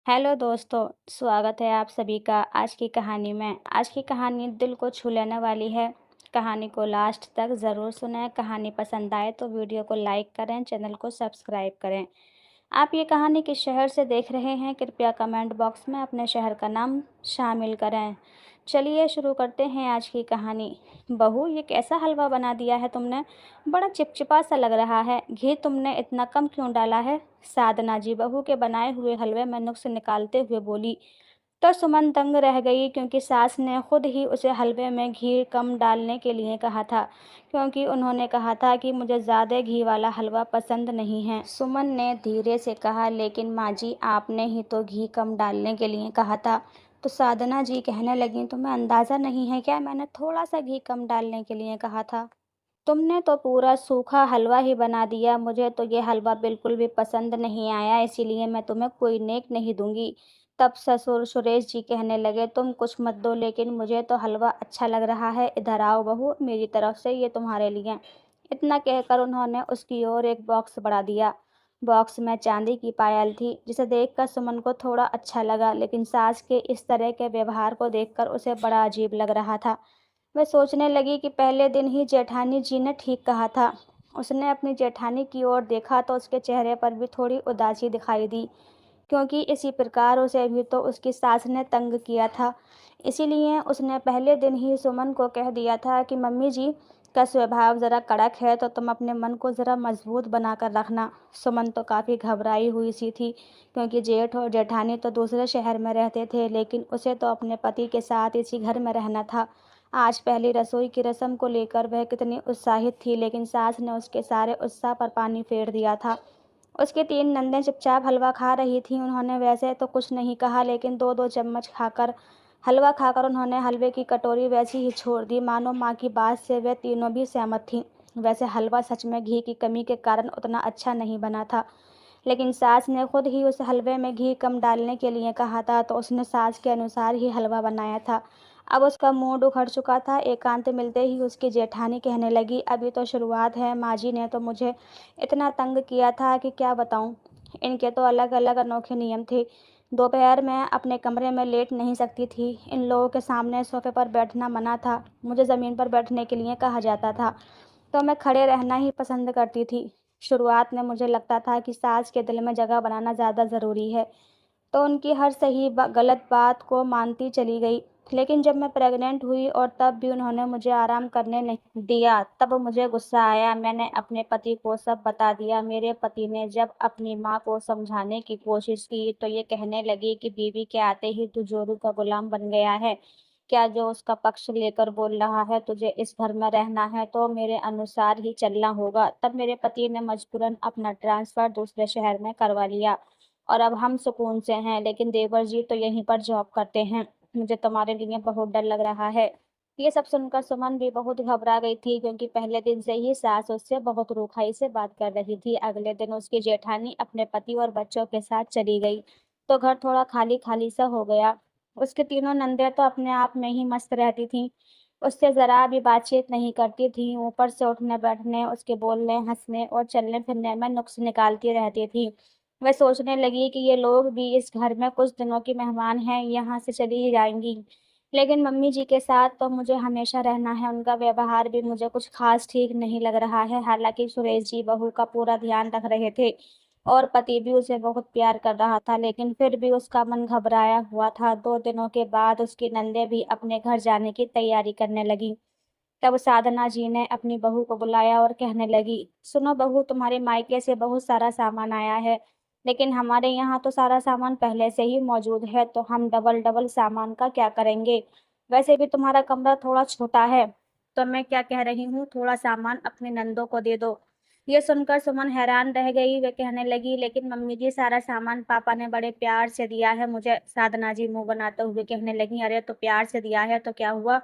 Hello दोस्तों, स्वागत है आप सभी का आज की कहानी में। आज की कहानी दिल को छू लेने वाली है। कहानी को लास्ट तक ज़रूर सुनें। कहानी पसंद आए तो वीडियो को लाइक करें, चैनल को सब्सक्राइब करें। आप ये कहानी किस शहर से देख रहे हैं, कृपया कमेंट बॉक्स में अपने शहर का नाम शामिल करें। चलिए शुरू करते हैं आज की कहानी। बहू, ये कैसा हलवा बना दिया है तुमने? बड़ा चिपचिपा सा लग रहा है। घी तुमने इतना कम क्यों डाला है? साधना जी बहू के बनाए हुए हलवे में नुक्स निकालते हुए बोली। तो सुमन दंग रह गई, क्योंकि सास ने खुद ही उसे हलवे में घी कम डालने के लिए कहा था, क्योंकि उन्होंने कहा था कि मुझे ज़्यादा घी वाला हलवा पसंद नहीं है। सुमन ने धीरे से कहा, लेकिन माँ जी, आपने ही तो घी कम डालने के लिए कहा था। तो साधना जी कहने लगी, तुम्हें अंदाज़ा नहीं है क्या, मैंने थोड़ा सा घी कम डालने के लिए कहा था। तुमने तो पूरा सूखा हलवा ही बना दिया। मुझे तो ये हलवा बिल्कुल भी पसंद नहीं आया, इसीलिए मैं तुम्हें कोई नेक नहीं दूंगी। तब ससुर सुरेश जी कहने लगे, तुम कुछ मत दो, लेकिन मुझे तो हलवा अच्छा लग रहा है। इधर आओ बहू, मेरी तरफ से ये तुम्हारे लिए। इतना कहकर उन्होंने उसकी ओर एक बॉक्स बढ़ा दिया। बॉक्स में चांदी की पायल थी, जिसे देखकर सुमन को थोड़ा अच्छा लगा, लेकिन सास के इस तरह के व्यवहार को देखकर उसे बड़ा अजीब लग रहा था। वह सोचने लगी कि पहले दिन ही जेठानी जी ने ठीक कहा था। उसने अपनी जेठानी की ओर देखा तो उसके चेहरे पर भी थोड़ी उदासी दिखाई दी, क्योंकि इसी प्रकार उसे भी तो उसकी सास ने तंग किया था। इसीलिए उसने पहले दिन ही सुमन को कह दिया था कि मम्मी जी का स्वभाव ज़रा कड़क है, तो तुम अपने मन को ज़रा मजबूत बनाकर रखना। सुमन तो काफ़ी घबराई हुई सी थी, क्योंकि जेठ और जेठानी तो दूसरे शहर में रहते थे, लेकिन उसे तो अपने पति के साथ इसी घर में रहना था। आज पहली रसोई की रस्म को लेकर वह कितनी उत्साहित थी, लेकिन सास ने उसके सारे उत्साह पर पानी फेर दिया था। उसकी तीन नंदें चुपचाप हलवा खा रही थीं। उन्होंने वैसे तो कुछ नहीं कहा, लेकिन दो दो चम्मच हलवा खाकर उन्होंने हलवे की कटोरी वैसी ही छोड़ दी, मानो माँ की बात से वे तीनों भी सहमत थीं। वैसे हलवा सच में घी की कमी के कारण उतना अच्छा नहीं बना था, लेकिन सास ने खुद ही उस हलवे में घी कम डालने के लिए कहा था, तो उसने सास के अनुसार ही हलवा बनाया था। अब उसका मूड उखड़ चुका था। एकांत मिलते ही उसकी जेठानी कहने लगी, अभी तो शुरुआत है, माँ जी ने तो मुझे इतना तंग किया था कि क्या बताऊँ। इनके तो अलग अलग अनोखे नियम थे। दोपहर में अपने कमरे में लेट नहीं सकती थी। इन लोगों के सामने सोफे पर बैठना मना था। मुझे ज़मीन पर बैठने के लिए कहा जाता था, तो मैं खड़े रहना ही पसंद करती थी। शुरुआत में मुझे लगता था कि सास के दिल में जगह बनाना ज़्यादा ज़रूरी है, तो उनकी हर सही गलत बात को मानती चली गई। लेकिन जब मैं प्रेग्नेंट हुई और तब भी उन्होंने मुझे आराम करने नहीं दिया, तब मुझे गुस्सा आया। मैंने अपने पति को सब बता दिया। मेरे पति ने जब अपनी माँ को समझाने की कोशिश की, तो ये कहने लगी कि बीवी के आते ही तू जोरू का गुलाम बन गया है। क्या जो उसका पक्ष लेकर बोल रहा है, तुझे इस घर में रहना है तो मेरे अनुसार ही चलना होगा। तब मेरे पति ने मजबूरन अपना ट्रांसफ़र दूसरे शहर में करवा लिया और अब हम सुकून से हैं, लेकिन देवर जी तो यहीं पर जॉब करते हैं। मुझे तुम्हारे लिए बहुत डर लग रहा है। ये सब सुनकर सुमन भी बहुत घबरा गई थी, क्योंकि पहले दिन से ही सास उससे बहुत रूखाई से बात कर रही थी। अगले दिन उसकी जेठानी अपने पति और बच्चों के साथ चली गई, तो घर थोड़ा खाली-खाली सा हो गया। उसकी तीनों नंदें तो अपने आप में ही मस्त रहती थीं। उससे ज़रा भी बातचीत नहीं करती थीं। ऊपर से उठने-बैठने, उसके बोलने, हँसने और चलने-फिरने में नुक्स निकालती रहती थीं। वह सोचने लगी कि ये लोग भी इस घर में कुछ दिनों की मेहमान हैं, यहाँ से चली ही जाएँगी। लेकिन मम्मी जी के साथ तो मुझे हमेशा रहना है। उनका व्यवहार भी मुझे कुछ ख़ास ठीक नहीं लग रहा है। हालाँकि सुरेश जी बहू का पूरा ध्यान रख रहे थे और पति भी उसे बहुत प्यार कर रहा था, लेकिन फिर भी उसका मन घबराया हुआ था। 2 दिनों के बाद उसकी नंदें भी अपने घर जाने की तैयारी करने लगीं। तब साधना जी ने अपनी बहू को बुलाया और कहने लगी, सुनो बहू, तुम्हारे मायके से बहुत सारा सामान आया है, लेकिन हमारे यहाँ तो सारा सामान पहले से ही मौजूद है, तो हम डबल डबल सामान का क्या करेंगे। वैसे भी तुम्हारा कमरा थोड़ा छोटा है, तो मैं क्या कह रही हूँ, थोड़ा सामान अपनी नंदों को दे दो। ये सुनकर सुमन हैरान रह गई। वे कहने लगी, लेकिन मम्मी जी, सारा सामान पापा ने बड़े प्यार से दिया है मुझे। साधना जी मुंह बनाते हुए कहने लगी, अरे तो प्यार से दिया है तो क्या हुआ,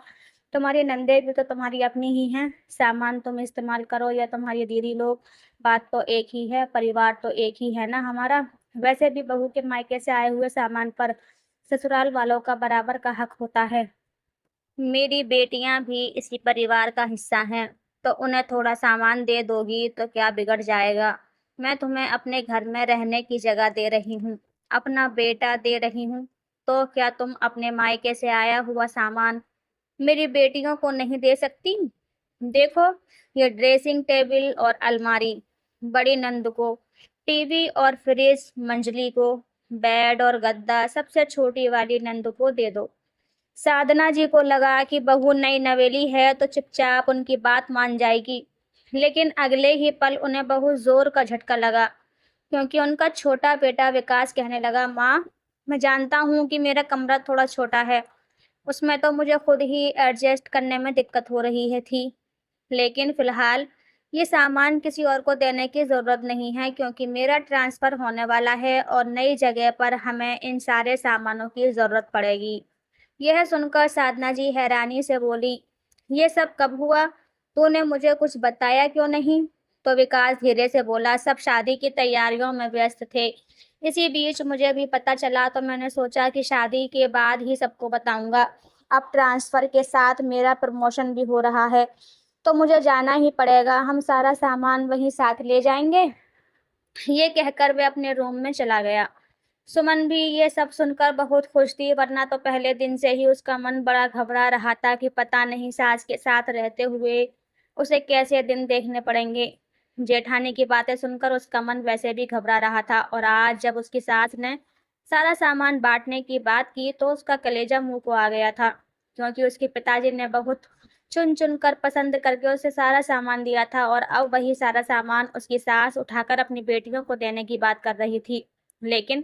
तुम्हारी नंदें भी तो तुम्हारी अपनी ही हैं। सामान तुम इस्तेमाल करो या तुम्हारी दीदी लोग, बात तो एक ही है, परिवार तो एक ही है ना हमारा। वैसे भी बहू के मायके से आए हुए सामान पर ससुराल वालों का बराबर का हक होता है। मेरी बेटियां भी इसी परिवार का हिस्सा हैं, तो उन्हें थोड़ा सामान दे दोगी तो क्या बिगड़ जाएगा। मैं तुम्हें अपने घर में रहने की जगह दे रही हूँ। अपना बेटा दे रही हूँ, तो क्या तुम अपने मायके से आया हुआ सामान मेरी बेटियों को नहीं दे सकती? देखो, ये ड्रेसिंग टेबल और अलमारी बड़ी नंद को, टीवी और फ्रिज मंजली को, बेड और गद्दा सबसे छोटी वाली नंद को दे दो। साधना जी को लगा कि बहू नई नवेली है तो चुपचाप उनकी बात मान जाएगी, लेकिन अगले ही पल उन्हें बहुत जोर का झटका लगा, क्योंकि उनका छोटा बेटा विकास कहने लगा, माँ, मैं जानता हूँ कि मेरा कमरा थोड़ा छोटा है, उसमें तो मुझे खुद ही एडजस्ट करने में दिक्कत हो रही है थी, लेकिन फिलहाल ये सामान किसी और को देने की ज़रूरत नहीं है, क्योंकि मेरा ट्रांसफ़र होने वाला है और नई जगह पर हमें इन सारे सामानों की ज़रूरत पड़ेगी। यह सुनकर साधना जी हैरानी से बोली, ये सब कब हुआ? तूने मुझे कुछ बताया क्यों नहीं? तो विकास धीरे से बोला, सब शादी की तैयारियों में व्यस्त थे। इसी बीच मुझे भी पता चला तो मैंने सोचा कि शादी के बाद ही सबको बताऊंगा। अब ट्रांसफर के साथ मेरा प्रमोशन भी हो रहा है, तो मुझे जाना ही पड़ेगा। हम सारा सामान वहीं साथ ले जाएंगे। ये कहकर वह अपने रूम में चला गया। सुमन भी ये सब सुनकर बहुत खुश थी, वरना तो पहले दिन से ही उसका मन बड़ा घबरा रहा था कि पता नहीं सास के साथ रहते हुए उसे कैसे दिन देखने पड़ेंगे। जेठानी की बातें सुनकर उसका मन वैसे भी घबरा रहा था, और आज जब उसकी सास ने सारा सामान बांटने की बात की तो उसका कलेजा मुंह को आ गया था, क्योंकि उसके पिताजी ने बहुत चुन चुन कर पसंद करके उसे सारा सामान दिया था, और अब वही सारा सामान उसकी सास उठाकर अपनी बेटियों को देने की बात कर रही थी। लेकिन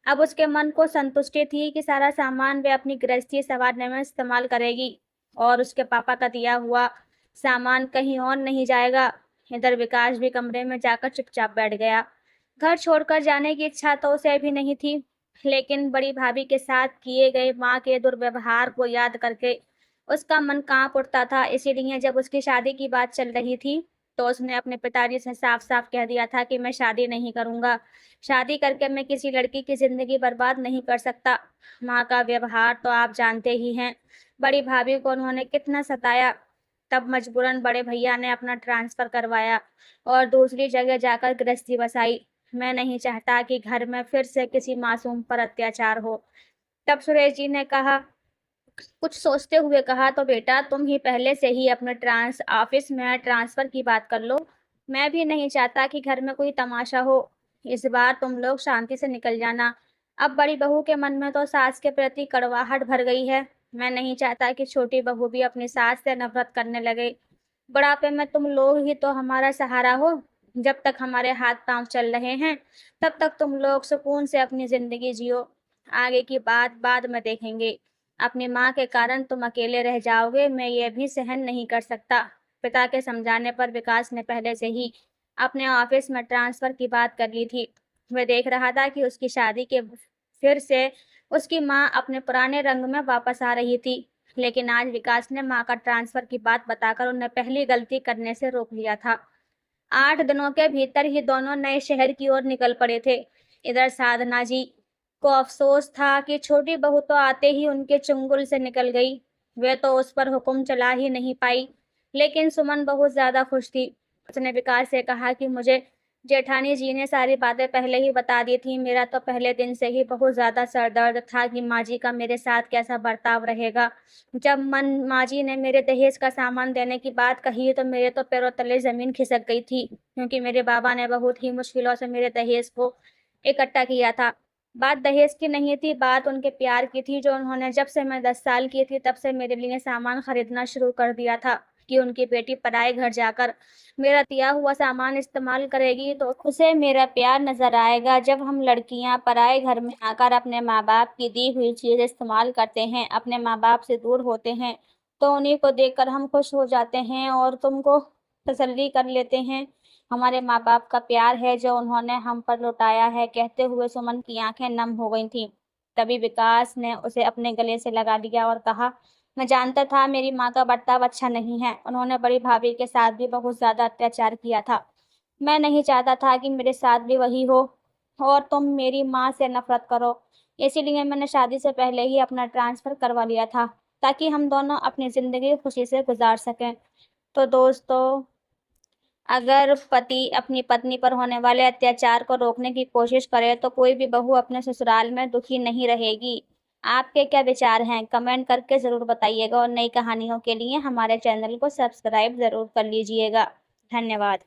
अब उसके मन को संतुष्टि थी कि सारा सामान वे अपनी गृहस्थी संवारने में इस्तेमाल करेगी, और उसके पापा का दिया हुआ सामान कहीं और नहीं जाएगा। इधर विकास भी कमरे में जाकर चुपचाप बैठ गया। घर छोड़कर जाने की इच्छा तो उसे भी नहीं थी, लेकिन बड़ी भाभी के साथ किए गए माँ के दुर्व्यवहार को याद करके उसका मन कांप उठता था। इसीलिए जब उसकी शादी की बात चल रही थी तो उसने अपने पिताजी से साफ-साफ कह दिया था कि मैं शादी नहीं करूँगा। शादी करके मैं किसी लड़की की ज़िंदगी बर्बाद नहीं कर सकता। माँ का व्यवहार तो आप जानते ही हैं। बड़ी भाभी को उन्होंने कितना सताया। तब मजबूरन बड़े भैया ने अपना ट्रांसफ़र करवाया और दूसरी जगह जाकर गृहस्थी बसाई। मैं नहीं चाहता कि घर में फिर से किसी मासूम पर अत्याचार हो। तब सुरेश जी ने कहा, कुछ सोचते हुए कहा, तो बेटा तुम ही पहले से ही अपने ऑफिस में ट्रांसफर की बात कर लो। मैं भी नहीं चाहता कि घर में कोई तमाशा हो। इस बार तुम लोग शांति से निकल जाना। अब बड़ी बहू के मन में तो सास के प्रति कड़वाहट भर गई है। मैं नहीं चाहता कि छोटी बहू भी अपनी सास से नफरत करने लगे। बुढ़ापे में तुम लोग ही तो हमारा सहारा हो। जब तक हमारे हाथ पांव चल रहे हैं तब तक तुम लोग सुकून से अपनी जिंदगी जियो। आगे की बात बाद में देखेंगे। अपनी माँ के कारण तुम अकेले रह जाओगे, मैं ये भी सहन नहीं कर सकता। पिता के समझाने पर विकास ने पहले से ही अपने ऑफिस में ट्रांसफर की बात कर ली थी। वह देख रहा था कि उसकी शादी के फिर से उसकी माँ अपने पुराने रंग में वापस आ रही थी, लेकिन आज विकास ने माँ का ट्रांसफर की बात बताकर उन्हें पहली गलती करने से रोक लिया था। 8 दिनों के भीतर ही दोनों नए शहर की ओर निकल पड़े थे। इधर साधना जी को अफसोस था कि छोटी बहू तो आते ही उनके चुंगल से निकल गई। वे तो उस पर हुक्म चला ही नहीं पाई। लेकिन सुमन बहुत ज्यादा खुश थी। उसने विकास से कहा कि मुझे जेठानी जी ने सारी बातें पहले ही बता दी थी। मेरा तो पहले दिन से ही बहुत ज्यादा सरदर्द था कि माँ जी का मेरे साथ कैसा बर्ताव रहेगा। जब माँ जी ने मेरे दहेज का सामान देने की बात कही तो मेरे तो पैरों तले जमीन खिसक गई थी, क्योंकि मेरे बाबा ने बहुत ही मुश्किलों से मेरे दहेज को इकट्ठा किया था। बात दहेज की नहीं थी, बात उनके प्यार की थी, जो उन्होंने जब से मैं 10 साल की थी तब से मेरे लिए सामान खरीदना शुरू कर दिया था कि उनकी बेटी पराए घर जाकर मेरा दिया हुआ सामान इस्तेमाल करेगी तो उसे मेरा प्यार नजर आएगा। जब हम लड़कियां पराए घर में आकर अपने माँ बाप की दी हुई चीज इस्तेमाल करते हैं, अपने माँ बाप से दूर होते हैं, तो उन्हीं को देखकर हम खुश हो जाते हैं और तुमको तसल्ली कर लेते हैं। हमारे माँ बाप का प्यार है जो उन्होंने हम पर लुटाया है। कहते हुए सुमन की आंखें नम हो गई थीं। तभी विकास ने उसे अपने गले से लगा लिया और कहा, मैं जानता था मेरी माँ का बर्ताव अच्छा नहीं है। उन्होंने बड़ी भाभी के साथ भी बहुत ज्यादा अत्याचार किया था। मैं नहीं चाहता था कि मेरे साथ भी वही हो और तुम मेरी माँ से नफरत करो। इसीलिए मैंने शादी से पहले ही अपना ट्रांसफर करवा लिया था, ताकि हम दोनों अपनी जिंदगी खुशी से गुजार सकें। तो दोस्तों, अगर पति अपनी पत्नी पर होने वाले अत्याचार को रोकने की कोशिश करे तो कोई भी बहू अपने ससुराल में दुखी नहीं रहेगी। आपके क्या विचार हैं? कमेंट करके ज़रूर बताइएगा और नई कहानियों के लिए हमारे चैनल को सब्सक्राइब ज़रूर कर लीजिएगा। धन्यवाद।